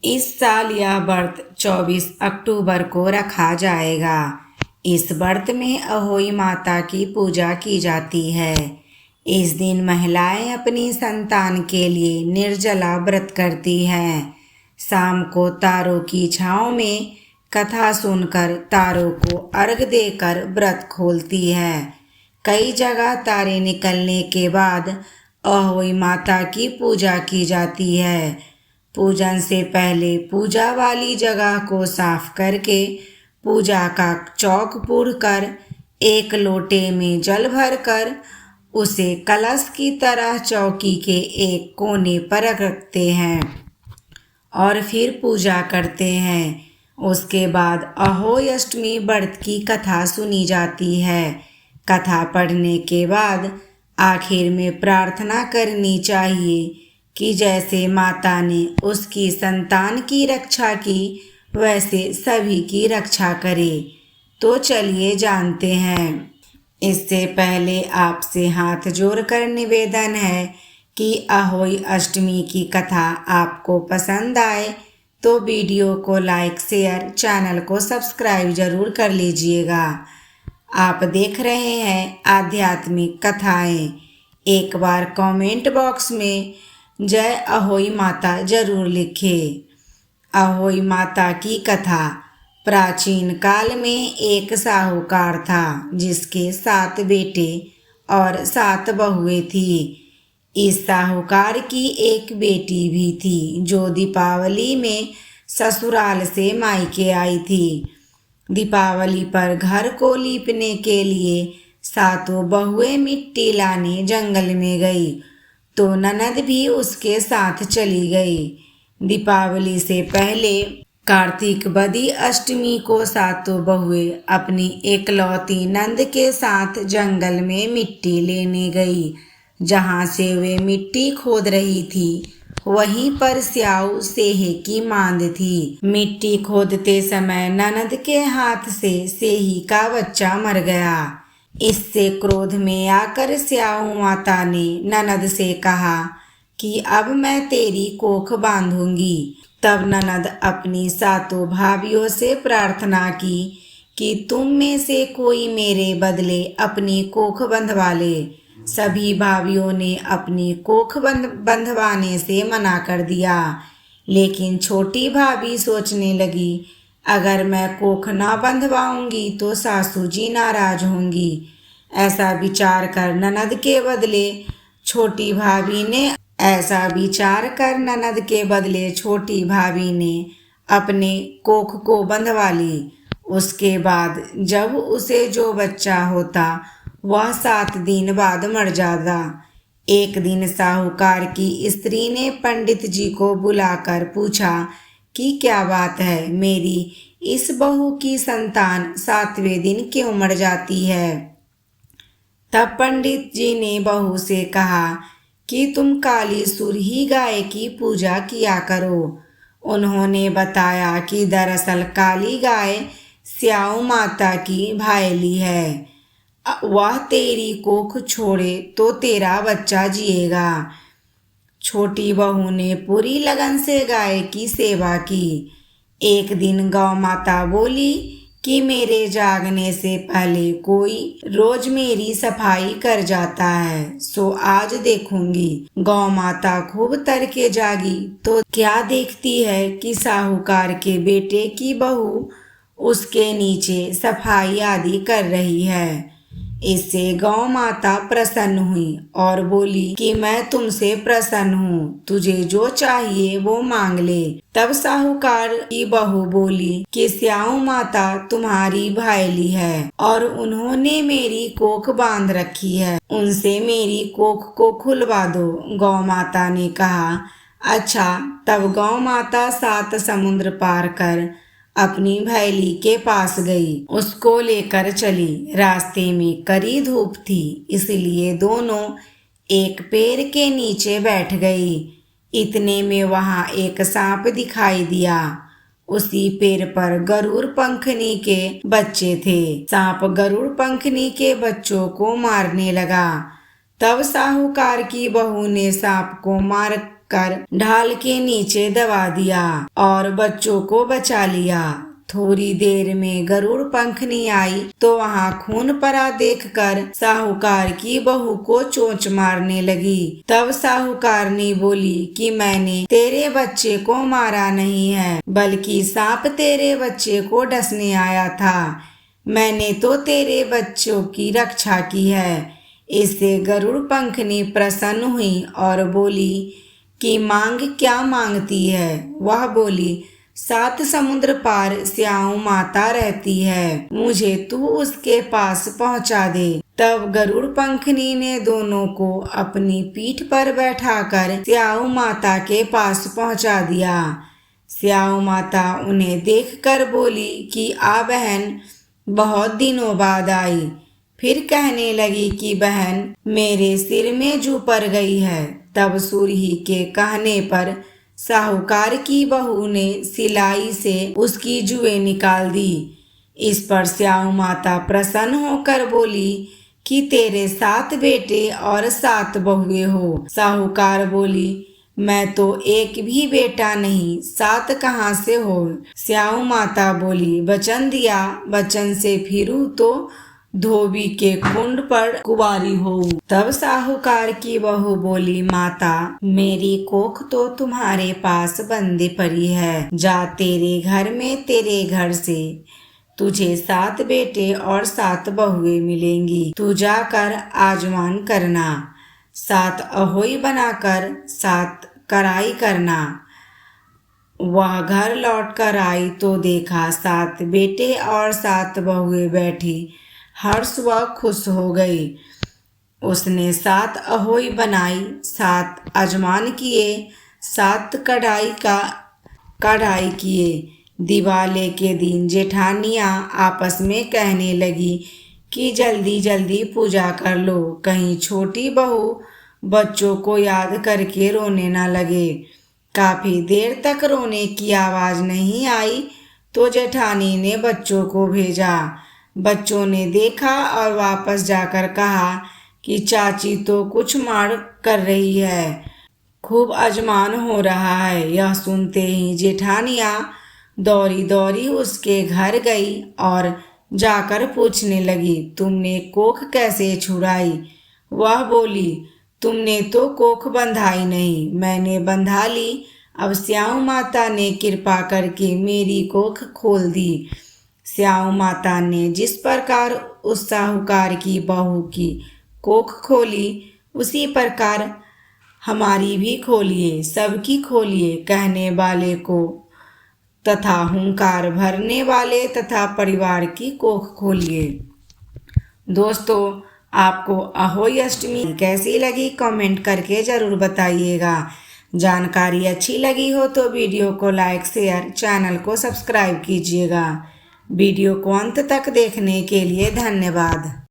इस साल यह व्रत 24 अक्टूबर को रखा जाएगा। इस व्रत में अहोई माता की पूजा की जाती है। इस दिन महिलाएं अपनी संतान के लिए निर्जला व्रत करती हैं। शाम को तारों की छांव में कथा सुनकर तारों को अर्घ देकर व्रत खोलती है। कई जगह तारे निकलने के बाद अहोई माता की पूजा की जाती है। पूजन से पहले पूजा वाली जगह को साफ करके पूजा का चौक पूढ़कर एक लोटे में जल भरकर उसे कलश की तरह चौकी के एक कोने पर रखते हैं और फिर पूजा करते हैं। उसके बाद अहोई अष्टमी व्रत की कथा सुनी जाती है। कथा पढ़ने के बाद आखिर में प्रार्थना करनी चाहिए कि जैसे माता ने उसकी संतान की रक्षा की वैसे सभी की रक्षा करे। तो चलिए जानते हैं। इससे पहले आपसे हाथ जोड़कर निवेदन है कि अहोई अष्टमी की कथा आपको पसंद आए तो वीडियो को लाइक शेयर चैनल को सब्सक्राइब जरूर कर लीजिएगा। आप देख रहे हैं आध्यात्मिक कथाएं। एक बार कमेंट बॉक्स में जय अहोई माता जरूर लिखें। अहोई माता की कथा। प्राचीन काल में एक साहूकार था जिसके 7 बेटे और 7 बहुएं थी। इस साहूकार की एक बेटी भी थी जो दीपावली में ससुराल से मायके आई थी। दीपावली पर घर को लीपने के लिए 7 बहुएं मिट्टी लाने जंगल में गई तो ननद भी उसके साथ चली गई। दीपावली से पहले कार्तिक बदी अष्टमी को 7 बहुएं अपनी एकलौती नंद के साथ जंगल में मिट्टी लेने गई। जहाँ से वे मिट्टी खोद रही थी वहीं पर स्याऊ सेहे की मांद थी। मिट्टी खोदते समय ननद के हाथ से सेही का बच्चा मर गया। इससे क्रोध में आकर स्याऊ माता ने ननद से कहा कि अब मैं तेरी कोख बांधूंगी। तब ननद अपनी 7 भाभियों से प्रार्थना की कि तुम में से कोई मेरे बदले अपनी कोख बंधवा ले। सभी भाभियों ने अपनी कोख बंधवाने से मना कर दिया। लेकिन छोटी भाभी सोचने लगी, अगर मैं कोख ना बंधवाऊंगी तो सासू जी नाराज होंगी। ऐसा विचार कर ननद के बदले छोटी भाभी ने अपने कोख को बंधवा ली। उसके बाद जब उसे जो बच्चा होता वह 7 दिन बाद मर जाता। एक दिन साहूकार की स्त्री ने पंडित जी को बुलाकर पूछा कि क्या बात है, मेरी इस बहू की संतान 7वें दिन क्यों मर जाती है। तब पंडित जी ने बहू से कहा कि तुम काली सुरही गाय की पूजा किया करो। उन्होंने बताया कि दरअसल काली गाय स्याऊ माता की भायली है। वह तेरी कोख छोड़े तो तेरा बच्चा जिएगा। छोटी बहू ने पूरी लगन से गाय की सेवा की। एक दिन गौ माता बोली कि मेरे जागने से पहले कोई रोज मेरी सफाई कर जाता है, सो आज देखूंगी। गौ माता खूब तड़के जागी तो क्या देखती है कि साहूकार के बेटे की बहू उसके नीचे सफाई आदि कर रही है। इससे गौ माता प्रसन्न हुई और बोली कि मैं तुमसे प्रसन्न हूँ, तुझे जो चाहिए वो मांग ले। तब साहूकार की बहू बोली कि स्याऊ माता तुम्हारी भायली है और उन्होंने मेरी कोख बांध रखी है, उनसे मेरी कोख को खुलवा दो। गौ माता ने कहा अच्छा। तब गौ माता 7 समुद्र पार कर अपनी भैली के पास गई, उसको लेकर चली। रास्ते में कड़ी धूप थी इसलिए दोनों एक पेड़ के नीचे बैठ गई। इतने में वहां एक सांप दिखाई दिया। उसी पेड़ पर गरुड़ पंखनी के बच्चे थे। सांप गरुड़ पंखनी के बच्चों को मारने लगा। तब साहूकार की बहू ने सांप को मार कर ढाल के नीचे दबा दिया और बच्चों को बचा लिया। थोड़ी देर में गरुड़ पंखनी आई तो वहाँ खून पड़ा देखकर साहूकार की बहू को चोंच मारने लगी। तब साहूकारनी बोली कि मैंने तेरे बच्चे को मारा नहीं है, बल्कि सांप तेरे बच्चे को डसने आया था। मैंने तो तेरे बच्चों की रक्षा की है। इससे गरुड़ पंखनी प्रसन्न हुई और बोली कि मांग क्या मांगती है। वह बोली, 7 समुद्र पार स्याऊ माता रहती है, मुझे तू उसके पास पहुंचा दे। तब गरुड़ पंखनी ने दोनों को अपनी पीठ पर बैठाकर स्याऊ माता के पास पहुंचा दिया। स्याऊ माता उन्हें देखकर बोली कि आ बहन, बहुत दिनों बाद आई। फिर कहने लगी कि बहन, मेरे सिर में जू पड़ गई है। तब सूरही के कहने पर साहूकार की बहू ने सिलाई से उसकी जुएं निकाल दी। इस पर स्याऊ माता प्रसन्न होकर बोली कि तेरे 7 बेटे और 7 बहुएं हो। साहूकार बोली, मैं तो एक भी बेटा नहीं, 7 कहाँ से हो। स्याऊ माता बोली, वचन दिया, वचन से फिरूं तो धोबी के कुंड पर कुंवारी हो। तब साहूकार की बहू बोली, माता, मेरी कोख तो तुम्हारे पास बंदी पड़ी है। जा तेरे घर में तेरे घर से तुझे 7 बेटे और 7 बहुएं मिलेंगी। तू जाकर आजमान करना, 7 अहोई बनाकर 7 कराई करना। वह घर लौट कर आई तो देखा 7 बेटे और 7 बहुएं बैठी। हर्ष व खुश हो गई। उसने 7 अहोई बनाई, 7 आजमान किए, 7 कढ़ाई किए। दिवाले के दिन जेठानियाँ आपस में कहने लगी कि जल्दी जल्दी पूजा कर लो, कहीं छोटी बहू बच्चों को याद करके रोने न लगे। काफी देर तक रोने की आवाज नहीं आई तो जेठानी ने बच्चों को भेजा। बच्चों ने देखा और वापस जाकर कहा कि चाची तो कुछ मार कर रही है, खूब अजमान हो रहा है। यह सुनते ही जेठानियाँ दौड़ी दौड़ी उसके घर गई और जाकर पूछने लगी, तुमने कोख कैसे छुड़ाई। वह बोली, तुमने तो कोख बंधाई नहीं, मैंने बंधा ली। अब स्याऊ माता ने कृपा करके मेरी कोख खोल दी। स्याऊ माता ने जिस प्रकार उस साहूकार की बहू की कोख खोली, उसी प्रकार हमारी भी खोलिए, सबकी खोलिए, कहने वाले को तथा हुंकार भरने वाले तथा परिवार की कोख खोलिए। दोस्तों, आपको अहोई अष्टमी कैसी लगी कमेंट करके ज़रूर बताइएगा। जानकारी अच्छी लगी हो तो वीडियो को लाइक, शेयर, चैनल को सब्सक्राइब कीजिएगा। वीडियो को अंत तक देखने के लिए धन्यवाद।